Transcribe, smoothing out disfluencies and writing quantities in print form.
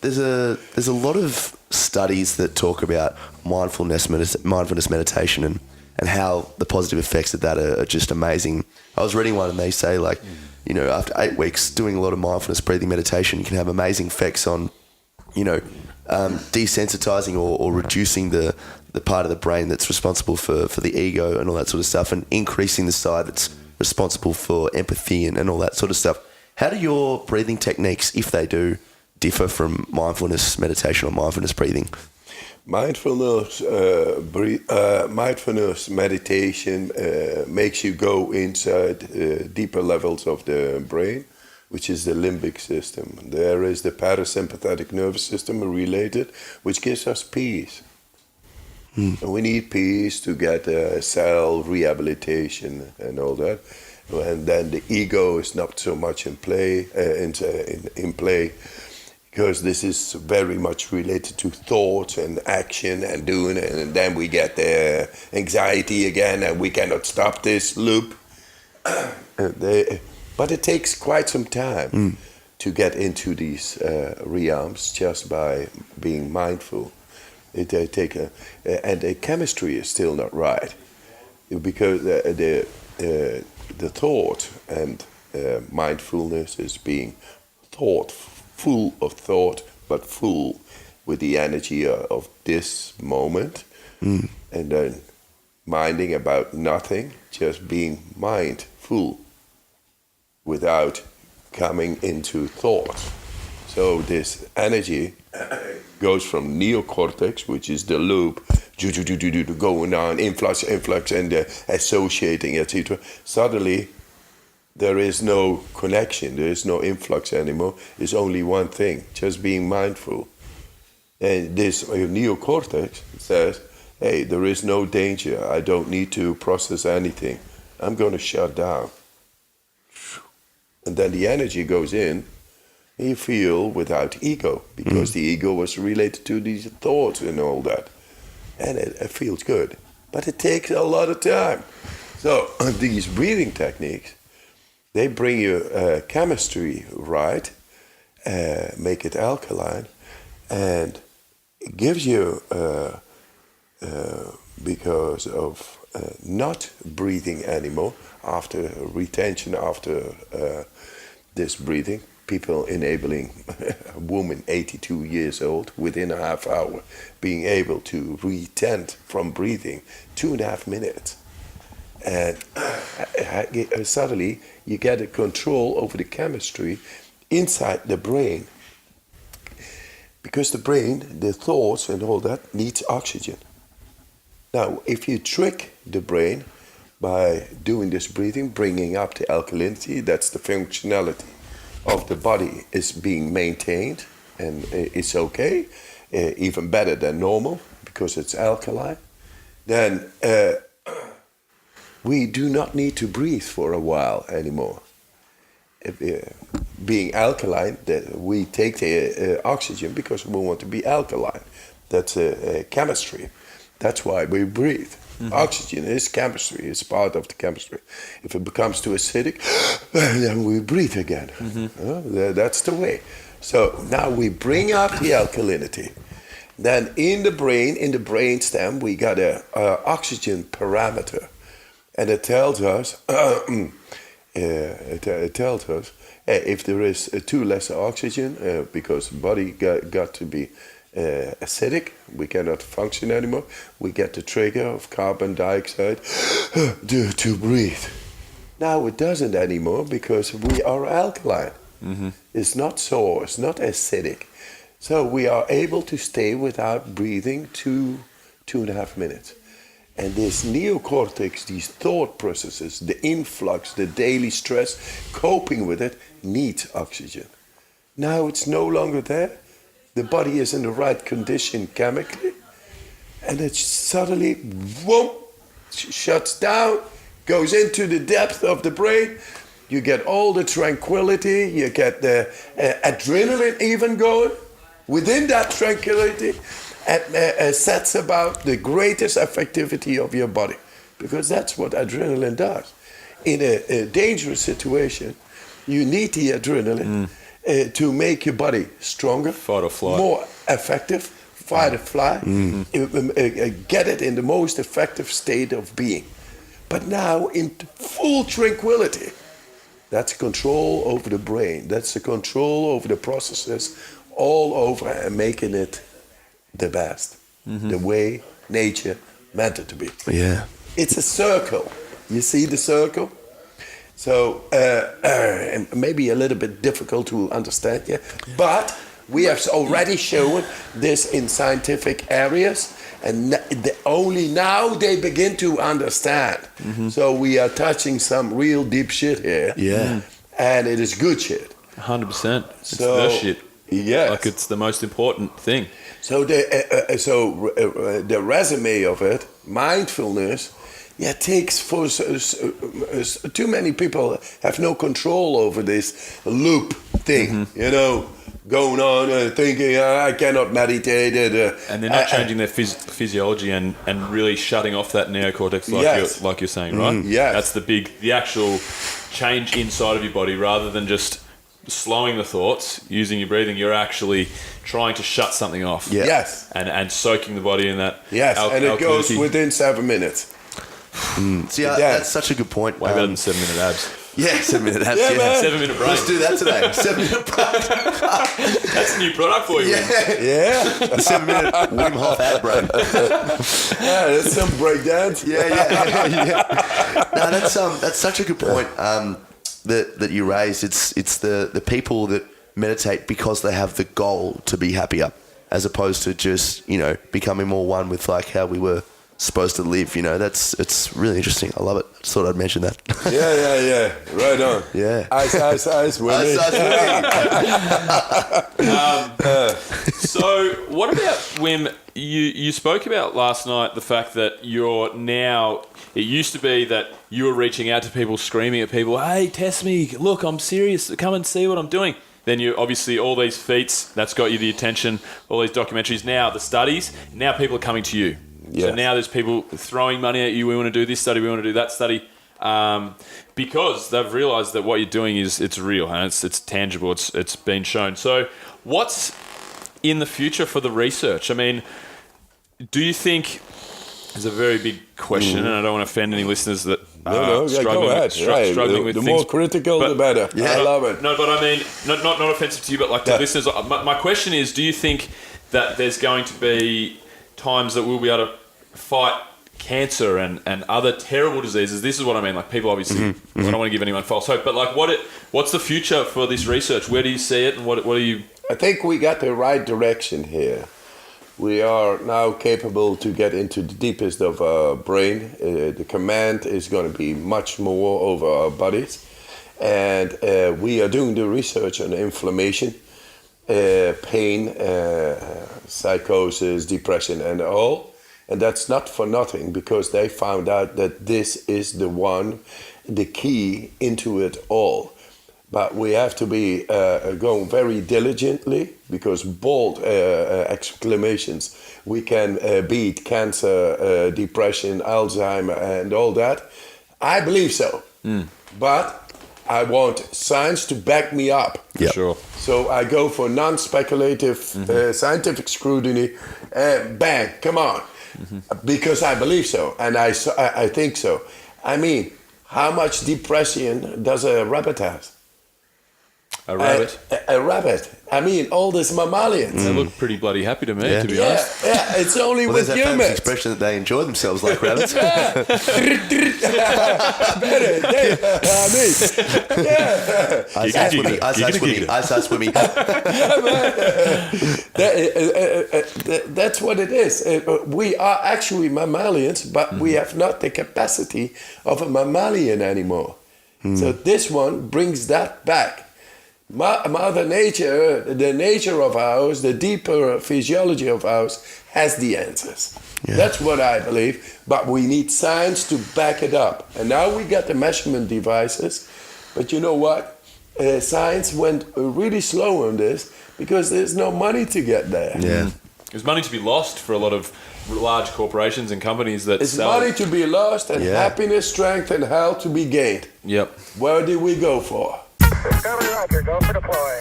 there's a lot of studies that talk about mindfulness meditation and how the positive effects of that are just amazing. I was reading one and they say like, you know, after 8 weeks doing a lot of mindfulness breathing meditation, you can have amazing effects on, you know, desensitizing or reducing the part of the brain that's responsible for the ego and all that sort of stuff, and increasing the side that's responsible for empathy and all that sort of stuff. How do your breathing techniques, if they do, differ from mindfulness meditation or mindfulness breathing? Mindfulness meditation makes you go inside deeper levels of the brain, which is the limbic system. There is the parasympathetic nervous system related, which gives us peace. And we need peace to get cell rehabilitation and all that. And then the ego is not so much in play, because this is very much related to thought and action and doing, and then we get the anxiety again, and we cannot stop this loop. But it takes quite some time to get into these realms just by being mindful. And the chemistry is still not right, because the thought and mindfulness is being full of thought, but full with the energy of this moment, and then minding about nothing, just being mindful without coming into thought. So this energy goes from neocortex, which is the loop, going on, influx, and associating, etc. Suddenly, there is no connection, there is no influx anymore. It's only one thing, just being mindful. And this neocortex says, hey, there is no danger. I don't need to process anything. I'm going to shut down. And then the energy goes in, and you feel without ego, because the ego was related to these thoughts and all that. And it feels good. But it takes a lot of time. So these breathing techniques, they bring you chemistry right, make it alkaline, and it gives you, because of not breathing anymore, after retention, after this breathing, people enabling a woman 82 years old within a half hour being able to retain from breathing 2.5 minutes. And suddenly you get a control over the chemistry inside the brain. Because the brain, the thoughts and all that, needs oxygen. Now, if you trick the brain by doing this breathing, bringing up the alkalinity, that's the functionality of the body is being maintained, and it's okay, even better than normal, because it's alkaline, then we do not need to breathe for a while anymore. Being alkaline, we take the oxygen because we want to be alkaline. That's chemistry. That's why we breathe. Oxygen is chemistry, it's part of the chemistry. If it becomes too acidic, then we breathe again. That's the way. So now we bring up the alkalinity. Then in the brain stem, we got a oxygen parameter. And it tells us, if there is too less oxygen, because the body got to be acidic, we cannot function anymore, we get the trigger of carbon dioxide to breathe. Now it doesn't anymore because we are alkaline. It's not sour, it's not acidic. So we are able to stay without breathing 2.5 minutes. And this neocortex, these thought processes, the influx, the daily stress, coping with it, needs oxygen. Now it's no longer there. The body is in the right condition chemically, and it suddenly, shuts down, goes into the depth of the brain. You get all the tranquility, you get the adrenaline even going. Within that tranquility, sets about the greatest effectivity of your body, because that's what adrenaline does. In a dangerous situation, you need the adrenaline. to make your body stronger, Fight or flight. more effective, fight or fly, get it in the most effective state of being. But now in full tranquility. That's control over the brain. That's the control over the processes all over and making it the best. The way nature meant it to be. Yeah. It's a circle. You see the circle? So maybe a little bit difficult to understand, yeah. But we have already shown this in scientific areas, and only now they begin to understand. So we are touching some real deep shit here. Yeah. And it is good shit. 100%. It's So, the shit. yes. Like it's the most important thing. So the resume of it, mindfulness, takes for too many people have no control over this loop thing, going on and thinking I cannot meditate. And they're not changing their physiology and really shutting off that neocortex like you're saying, right? Yes. That's the actual change inside of your body rather than just slowing the thoughts, using your breathing. You're actually trying to shut something off. Yeah. Yes. And soaking the body in that. Yes, and it goes alkalinity. within 7 minutes. See, Yeah. that's such a good point. Way better than 7-minute abs. Yeah, 7 minute abs. Yeah, Yeah, man. 7-minute break. Let's do that today. 7 minute break. That's a new product for you. Yeah, The 7 minute Wim Hof ab break. yeah, that's some breakdance. Yeah. No, that's such a good point that you raised. It's the people that meditate because they have the goal to be happier, as opposed to just becoming more one with like how we were supposed to live. It's really interesting. I love it. Just thought I'd mention that. Yeah. Right on. Yeah. Ice, Willie. So, what about Wim? You spoke about last night the fact that you're now. It used to be that you were reaching out to people, screaming at people, "Hey, test me! Look, I'm serious. Come and see what I'm doing." Then you obviously all these feats that's got you the attention. All these documentaries. Now the studies. Now people are coming to you. Yes. So now there's people throwing money at you. We want to do this study. We want to do that study. Because they've realised that what you're doing it's real and it's tangible. It's been shown. So what's in the future for the research? I mean, do you think? It's a very big question, and I don't want to offend any listeners that are struggling, go ahead. struggling with the things. more critical, the better. Yeah. I love it. No, but I mean, not offensive to you, but like to listeners. My question is, do you think that there's going to be times that we'll be able to fight cancer and other terrible diseases? This is what I mean. Like people obviously, I don't want to give anyone false hope, but like what's the future for this research? Where do you see it, and what are you? I think we got the right direction here. We are now capable to get into the deepest of our brain. The command is going to be much more over our bodies. And we are doing the research on inflammation, pain, psychosis, depression, and all. And that's not for nothing, because they found out that this is the key into it all. But we have to be going very diligently, because bold exclamations, we can beat cancer, depression, Alzheimer, and all that. I believe so. But I want science to back me up. Yeah. Sure. So I go for non-speculative scientific scrutiny. Bang, come on. Because I believe so, and I think so. I mean, how much depression does a rabbit have? A rabbit. A rabbit. I mean, all these mammalians. They look pretty bloody happy to me, Yeah. to be honest. Yeah, it's only Well, with there's that famous humans. expression that they enjoy themselves like rabbits. Better. I mean, yeah. Ice swimming. That's what it is. We are actually mammalians, but we have not the capacity of a mammalian anymore. So this one brings that back. Mother Nature, the nature of ours, the deeper physiology of ours, has the answers. Yeah. That's what I believe. But we need science to back it up. And now we got the measurement devices. But you know what? Science went really slow on this because there's no money to get there. Yeah. There's money to be lost for a lot of large corporations and companies that It's sell. money to be lost and Yeah. happiness, strength, and health to be gained. Yep. Where do we go for? Discovery Roger, go for deploy.